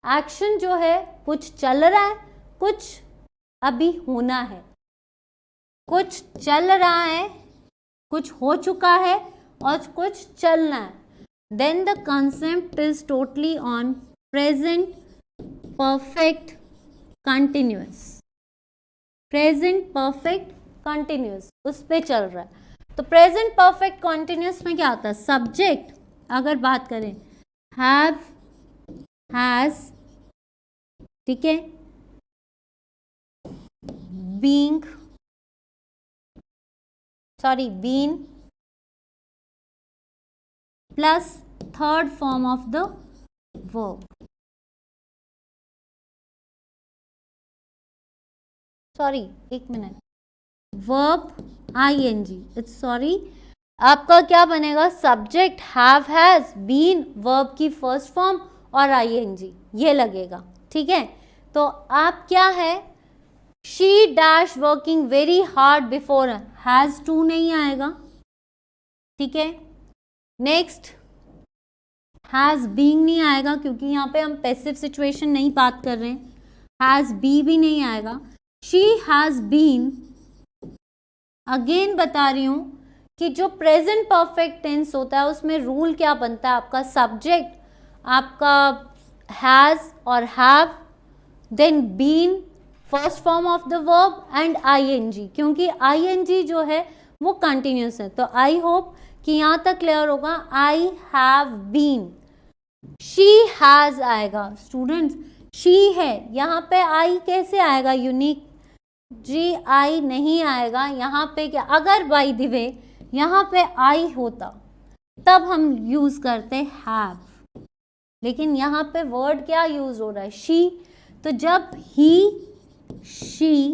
एक्शन जो है कुछ चल रहा है, कुछ अभी होना है, कुछ चल रहा है, कुछ हो चुका है और कुछ चलना है। Then the concept is totally on present perfect continuous, present perfect continuous उस पे चल रहा है। तो प्रेजेंट परफेक्ट कंटिन्यूअस में क्या होता है, सब्जेक्ट अगर बात करें हैव, हैज, ठीक है, being, sorry been, plus third form of the verb, sorry एक minute, verb ING, it's sorry आपका क्या बनेगा, subject have has been verb की फर्स्ट फॉर्म और आईएनजी ये लगेगा, ठीक है। तो आप क्या है, she dash working very hard before, has to नहीं आएगा, ठीक है। नेक्स्ट हैज बीइंग नहीं आएगा क्योंकि यहाँ पे हम पैसिव सिचुएशन नहीं बात कर रहे हैं, हैज बी भी नहीं आएगा। शी हैज बीन, अगेन बता रही हूं कि जो प्रेजेंट परफेक्ट टेंस होता है उसमें रूल क्या बनता है, आपका सब्जेक्ट आपका हैज और have, then been first form of the verb and ING, क्योंकि आईएनजी जो है वो कंटिन्यूस है। तो आई होप कि यहाँ तक क्लियर होगा। I have been, she has आएगा स्टूडेंट्स, शी है, यहाँ पे आई कैसे आएगा, यूनिक जी आई नहीं आएगा। यहाँ पे क्या, अगर बाय द वे यहाँ पे आई होता तब हम यूज करते हैव, लेकिन यहाँ पे वर्ड क्या यूज हो रहा है, शी। तो जब ही शी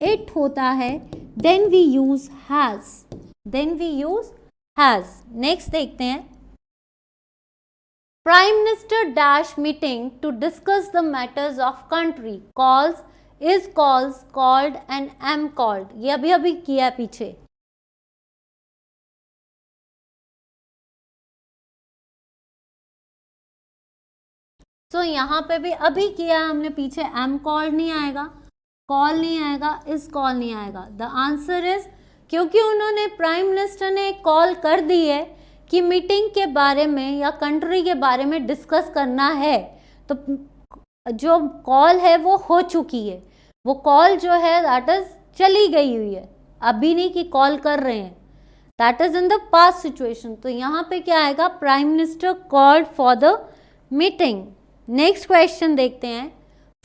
इट होता है then we use has, then we use has. Next देखते हैं, prime minister dash meeting to discuss the matters of country, calls, is calls, called and am called, ये अभी अभी किया है पीछे। तो यहाँ पे भी अभी किया हमने पीछे, एम कॉल्ड नहीं आएगा, कॉल नहीं आएगा, इज कॉल नहीं आएगा। द आंसर इज, क्योंकि उन्होंने प्राइम मिनिस्टर ने कॉल कर दी है कि मीटिंग के बारे में या कंट्री के बारे में डिस्कस करना है, तो जो कॉल है वो हो चुकी है, वो कॉल जो है दैट इज चली गई हुई है, अभी नहीं कि कॉल कर रहे हैं, that is in the past situation. तो यहाँ पे क्या आएगा, prime minister called for the meeting. Next question देखते हैं,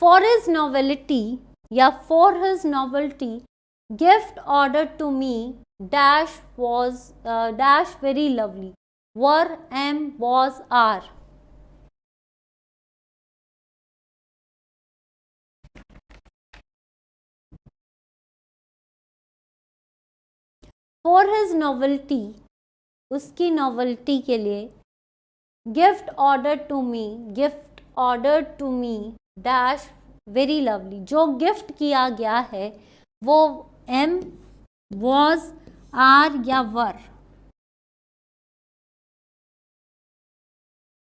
फॉर हिज नॉवेलिटी या for his novelty gift order to me dash was dash very lovely, were am was are. For his novelty, उसकी novelty के लिए, gift order to me, gift order to me dash very lovely, जो gift किया गया है वो M, was, are या were.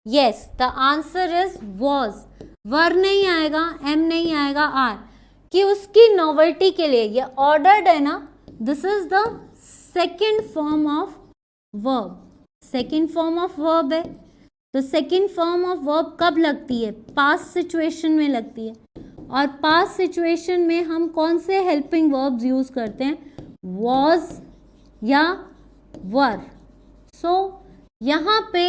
Yes, the answer is was, were नहीं आएगा, एम नहीं आएगा, आर, कि उसकी नॉवेल्टी के लिए, ये ऑर्डर्ड है ना, this is the second form of verb, second form of verb है। तो सेकेंड फॉर्म ऑफ वर्ब कब लगती है, पास्ट सिचुएशन में लगती है, और पास्ट सिचुएशन में हम कौन से हेल्पिंग वर्ब्स यूज करते हैं, वॉज या वर। सो यहाँ पे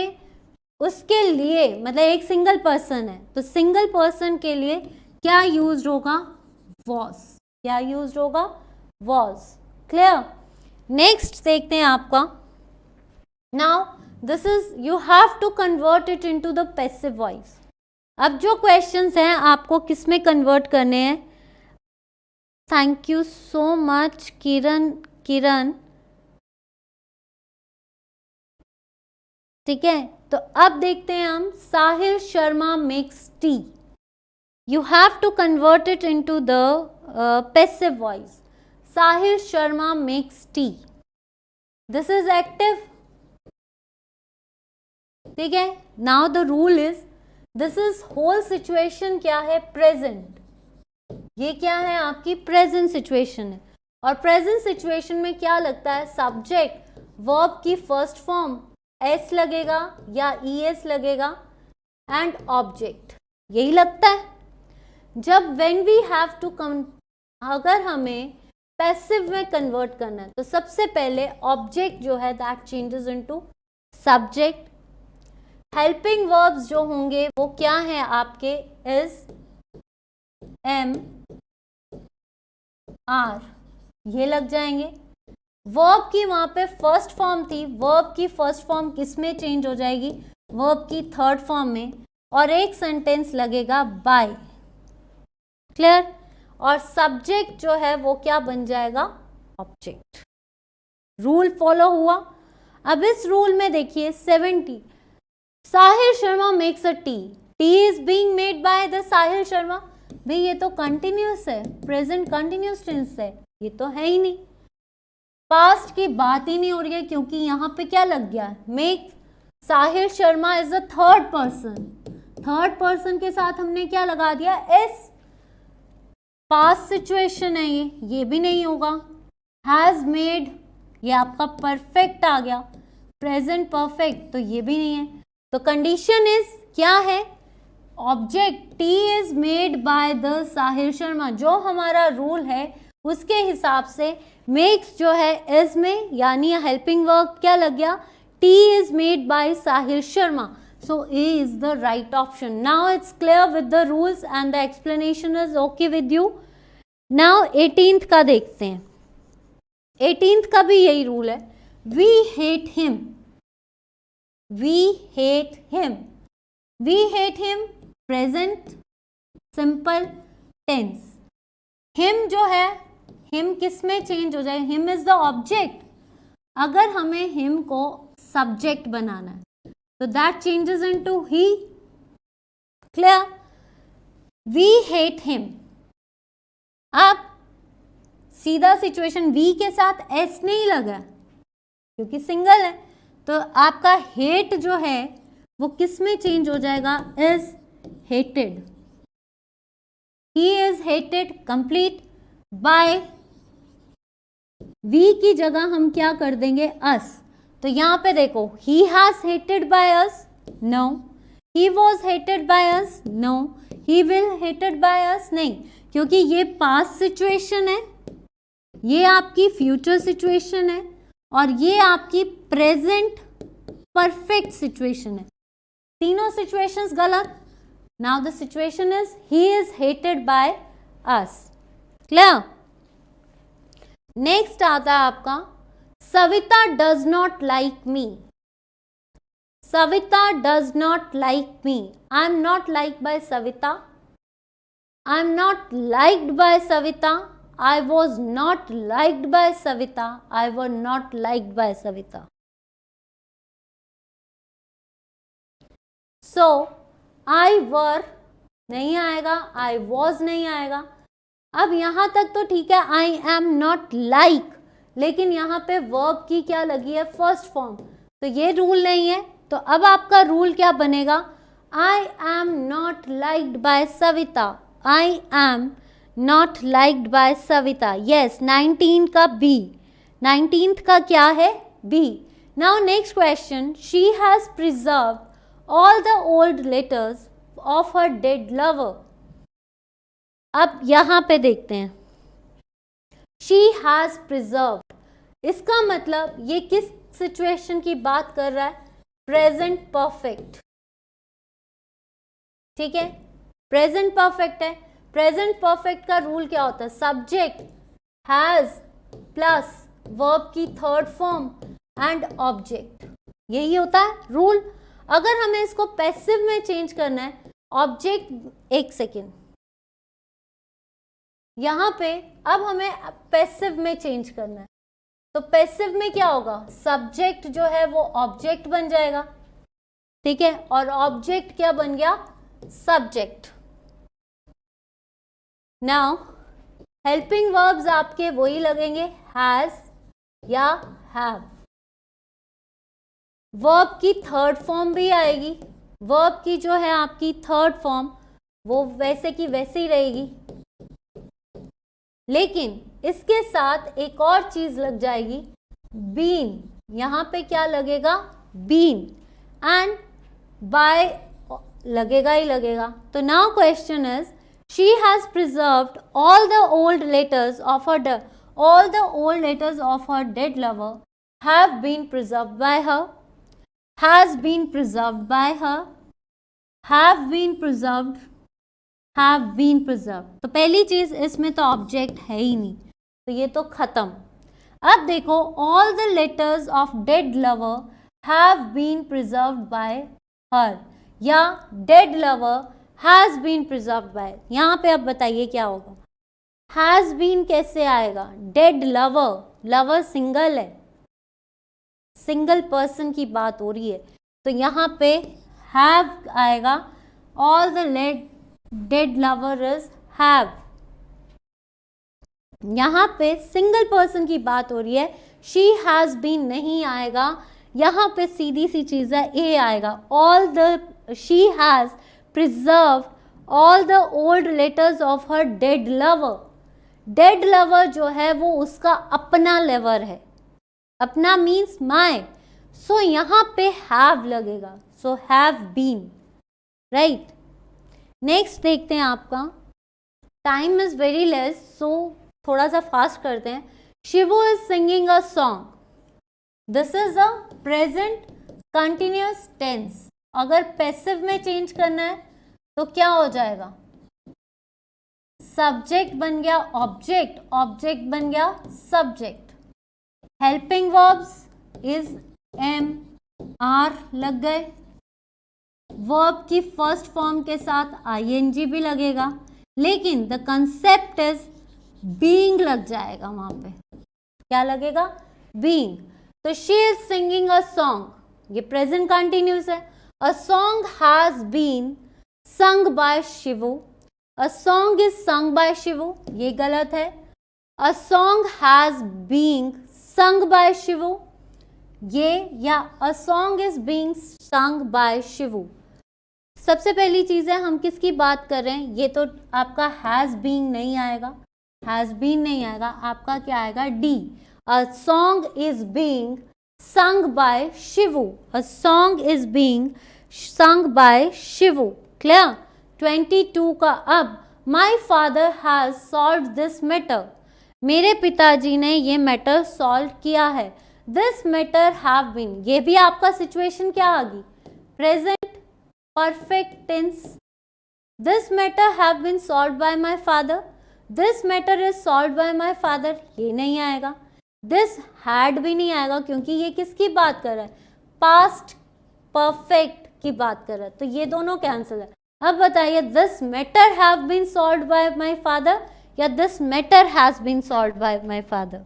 उसके लिए मतलब एक सिंगल पर्सन है, तो सिंगल पर्सन के लिए क्या यूज होगा, वॉज, क्या यूज होगा, वॉज। क्लियर। नेक्स्ट देखते हैं आपका, now this is, you have to convert it into the passive voice. अब जो क्वेश्चंस हैं आपको किस में कन्वर्ट करने हैं, thank you so much Kiran, ठीक है। तो अब देखते हैं हम, Sahil Sharma makes T, you have to convert it into the passive voice. Sahil Sharma makes T, this is active, ठीक है। Now the rule is, this is whole situation क्या है, प्रेजेंट, ये क्या है आपकी प्रेजेंट सिचुएशन है, और प्रेजेंट सिचुएशन में क्या लगता है, सब्जेक्ट वर्ब की फर्स्ट फॉर्म एस लगेगा या ईएस लगेगा, एंड ऑब्जेक्ट, यही लगता है। जब व्हेन वी हैव टू अगर हमें पैसिव में कन्वर्ट करना है तो सबसे पहले ऑब्जेक्ट जो है that changes into subject. Helping verbs जो होंगे वो क्या है आपके, इज, एम, आर, ये लग जाएंगे। वर्ब की वहां पे फर्स्ट फॉर्म थी, वर्ब की फर्स्ट फॉर्म किस में चेंज हो जाएगी, वर्ब की थर्ड फॉर्म में, और एक सेंटेंस लगेगा बाय। क्लियर। और सब्जेक्ट जो है वो क्या बन जाएगा, ऑब्जेक्ट। रूल फॉलो हुआ। अब इस रूल में देखिए 70, Sahil Sharma makes a T, T is being made by the Sahil Sharma. भाई ये तो कंटिन्यूस है, प्रेजेंट कंटिन्यूस टेंस है, ये तो है ही नहीं, पास्ट की बात ही नहीं हो रही है, क्योंकि यहाँ पे क्या लग गया, make Sahil Sharma is a third person, third person के साथ हमने क्या लगा दिया, एस। पास्ट सिचुएशन है ये भी नहीं होगा। हैज मेड, ये आपका परफेक्ट आ गया, प्रेजेंट परफेक्ट, तो ये भी नहीं है। तो कंडीशन इज क्या है, object T is made by the Sahil Sharma, जो हमारा रूल है उसके हिसाब से मेक्स जो है इज में, यानी हेल्पिंग वर्ब क्या लग गया, T is made bye Sahil Sharma. So A is the right option. Now it's clear with the rules and the explanation is okay with you. Now 18th का देखते हैं। 18th का भी यही रूल है, we hate him, we hate him, we hate him present simple tense. Him जो है, him किस में चेंज हो जाए, हिम इज द ऑब्जेक्ट, अगर हमें हिम को सब्जेक्ट बनाना है तो that changes into he. Clear, we hate him. अब सीधा सिचुएशन, वी के साथ एस नहीं लगा क्योंकि सिंगल है, तो आपका हेट जो है वो किस में चेंज हो जाएगा, is hated, he is hated complete by, we की जगह हम क्या कर देंगे, अस। तो यहां पे देखो, he has hated by us, no, he was hated by us, no, he will hated by us, नहीं, क्योंकि ये पास्ट सिचुएशन है, ये आपकी फ्यूचर सिचुएशन है, और ये आपकी प्रेजेंट परफेक्ट सिचुएशन है। तीनों सिचुएशंस गलत। Now the situation is he is hated by us. Clear. Next आता है आपका, Savita does not like me, Savita does not like me, I am not like by Savita, I am not liked by Savita, I was not liked by Savita, I was not liked by Savita. So, I were नहीं आएगा, I was नहीं आएगा। अब यहां तक तो ठीक है, I am not like, लेकिन यहाँ पे verb की क्या लगी है, फर्स्ट फॉर्म, तो ये रूल नहीं है। तो अब आपका रूल क्या बनेगा, I am not liked by Savita, I am not liked by Savita. Yes, 19 का बी, 19th का क्या है, B. Now next question, she has preserve all the old letters of her dead lover. अब यहां पे देखते हैं, शी हैज प्रिजर्व, इसका मतलब ये किस सिचुएशन की बात कर रहा है, प्रेजेंट परफेक्ट। ठीक है, प्रेजेंट परफेक्ट है। प्रेजेंट परफेक्ट का रूल क्या होता है, सब्जेक्ट हैज प्लस वर्ब की थर्ड फॉर्म एंड ऑब्जेक्ट, यही होता है रूल। अगर हमें इसको पैसिव में चेंज करना है, ऑब्जेक्ट, एक सेकेंड, यहां पे अब हमें पैसिव में चेंज करना है, तो पैसिव में क्या होगा, सब्जेक्ट जो है वो ऑब्जेक्ट बन जाएगा, ठीक है, और ऑब्जेक्ट क्या बन गया, सब्जेक्ट। नाउ हेल्पिंग वर्ब्स आपके वही लगेंगे, हैज या हैव। वर्ब की थर्ड फॉर्म भी आएगी, वर्ब की जो है आपकी थर्ड फॉर्म वो वैसे की वैसे ही रहेगी, लेकिन इसके साथ एक और चीज लग जाएगी, बीन। यहां पे क्या लगेगा, बीन, एंड बाय लगेगा ही लगेगा। तो now question is, she has preserved all the old letters of her all the old letters of her dead lover have been preserved by her, has been preserved by her, have been preserved, have been preserved। तो पहली चीज, इसमें तो object है ही नहीं, तो ये तो खत्म। अब देखो, all the letters of dead lover have been preserved by her, या dead lover has been preserved by, यहां पे अब बताइए क्या होगा, has been कैसे आएगा, dead lover, lover सिंगल है, सिंगल पर्सन की बात हो रही है, तो यहाँ पे हैव आएगा। All the dead lover is have. यहाँ पे सिंगल पर्सन की बात हो रही है, शी हैज बीन नहीं आएगा, यहाँ पे सीधी सी चीज है, ए आएगा। All the she has preserve all the old letters of her dead lover. Dead lover जो है वो उसका अपना लवर है, अपना मीन्स माय, सो यहाँ पे हैव लगेगा, so have been, right. Next देखते हैं आपका, time is very less so थोड़ा सा फास्ट करते हैं। Shivu is singing a song, this is a present continuous tense. अगर पैसिव में चेंज करना है तो क्या हो जाएगा, सब्जेक्ट बन गया ऑब्जेक्ट, ऑब्जेक्ट बन गया subject. Helping verbs is am are लग गए, वर्ब की फर्स्ट फॉर्म के साथ आईएनजी भी लगेगा, लेकिन द कंसेप्ट इज बीइंग लग जाएगा, वहां पे क्या लगेगा, बीइंग। तो she is singing a song, ये प्रेजेंट कंटिन्यूस है। A song has been sung by Shivu, a song is sung by Shivu, ये गलत है। A song has being sung by Shivu, ये, या a song is being sung by Shivu. सबसे पहली चीज है, हम किसकी बात कर रहे हैं, ये तो आपका हैज बीइंग नहीं आएगा, हैज बीन नहीं आएगा, आपका क्या आएगा, D. A song is being sung by Shivu, a song is being sung by Shivu, clear. 22 का अब, my father has solve this matter, मेरे पिताजी ने ये मैटर सॉल्व किया है। दिस मैटर हैव बीन, ये भी आपका सिचुएशन क्या आ गई, present perfect tense. This matter have been solve by my father, this matter is solve by my father, ये नहीं आएगा। दिस हैड भी नहीं आएगा क्योंकि ये किसकी बात कर रहा है, पास्ट परफेक्ट की बात कर रहा है, तो ये दोनों कैंसिल है। अब बताइए, this matter have been solve by my father या this matter has been solve by my father.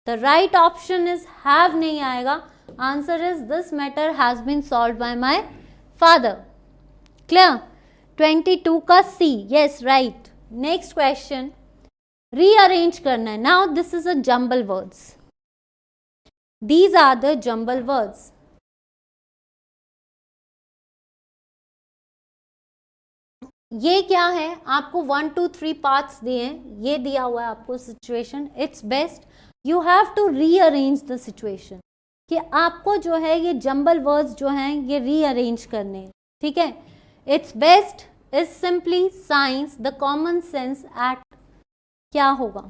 The right option is have नहीं आएगा, answer is this matter has been solve by my father, clear. 22 का C, yes right. Next question, rearrange करना है। नाउ this is a jumble words, these are the jumble words. ये क्या है, आपको 1 2 3 पार्ट्स दिए हैं, ये दिया हुआ है आपको situation. It's best you have to rearrange the situation, कि आपको जो है ये जंबल वर्ड्स जो हैं ये रीअरेंज करने हैं, ठीक है। It's best is simply science the common sense eight, क्या होगा,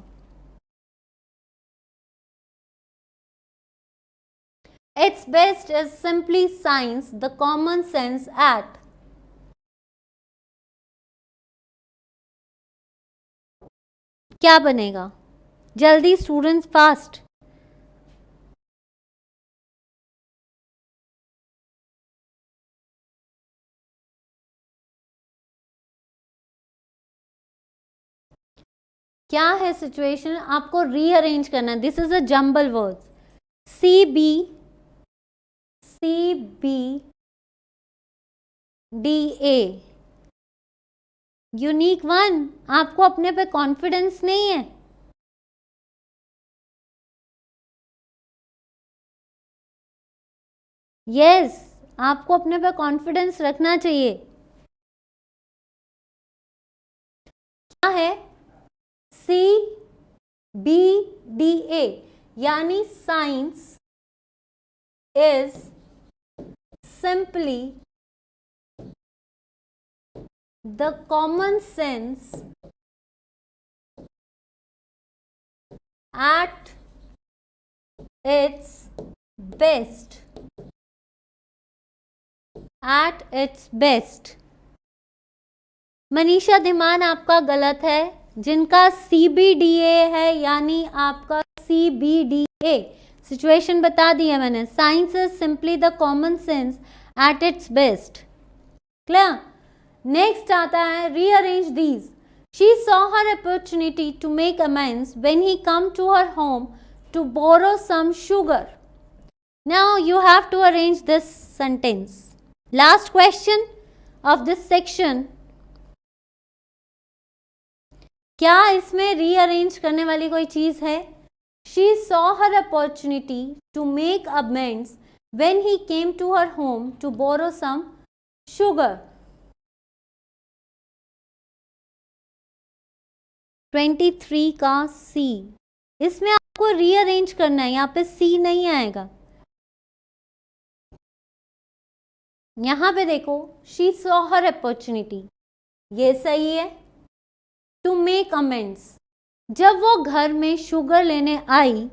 it's best is simply science the common sense eight, क्या बनेगा, जल्दी स्टूडेंट्स फास्ट। क्या है सिचुएशन, आपको रीअरेंज करना है। This is a jumble words, C B D A, unique one. आपको अपने पे कॉन्फिडेंस नहीं है, यस आपको अपने पे कॉन्फिडेंस रखना चाहिए। क्या है, सी बी डी ए, यानी science is simply the common sense at its best, at its best. Manisha Dhiman आपका गलत है, जिनका CBDA है यानी आपका CBDA, सिचुएशन बता दी है मैंने। Science is simply the common sense at its best, clear. Next आता है rearrange these. She saw her opportunity to make amends when he come to her home to borrow some sugar. Now you have to arrange this sentence. Last question of this section. क्या इसमें rearrange करने वाली कोई चीज है? She saw her opportunity to make amends when he came to her home to borrow some sugar. 23 का C. इसमें आपको रीअरेंज करना है, यहाँ पे C नहीं आएगा. यहाँ पे देखो she saw her opportunity, ये सही है. To make amends, जब वो घर में शुगर लेने आई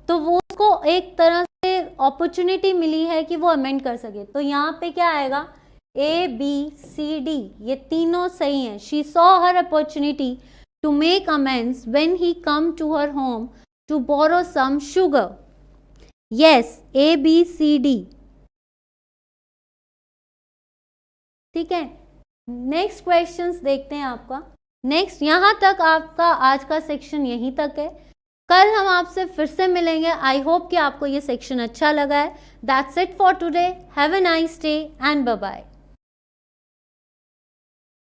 तो वो उसको एक तरह से अपॉर्चुनिटी मिली है कि वो अमेंड कर सके. तो यहाँ पे क्या आएगा? A, B, C, D, ये तीनों सही हैं. She saw her opportunity to make amends when he come to her home to borrow some sugar. Yes, A, B, C, D. ठीक है, नेक्स्ट क्वेश्चंस देखते हैं आपका. नेक्स्ट, यहाँ तक आपका आज का सेक्शन यहीं तक है. कल हम आपसे फिर से मिलेंगे. आई होप कि आपको ये सेक्शन अच्छा लगा है. That's it for today. Have a nice day and bye bye.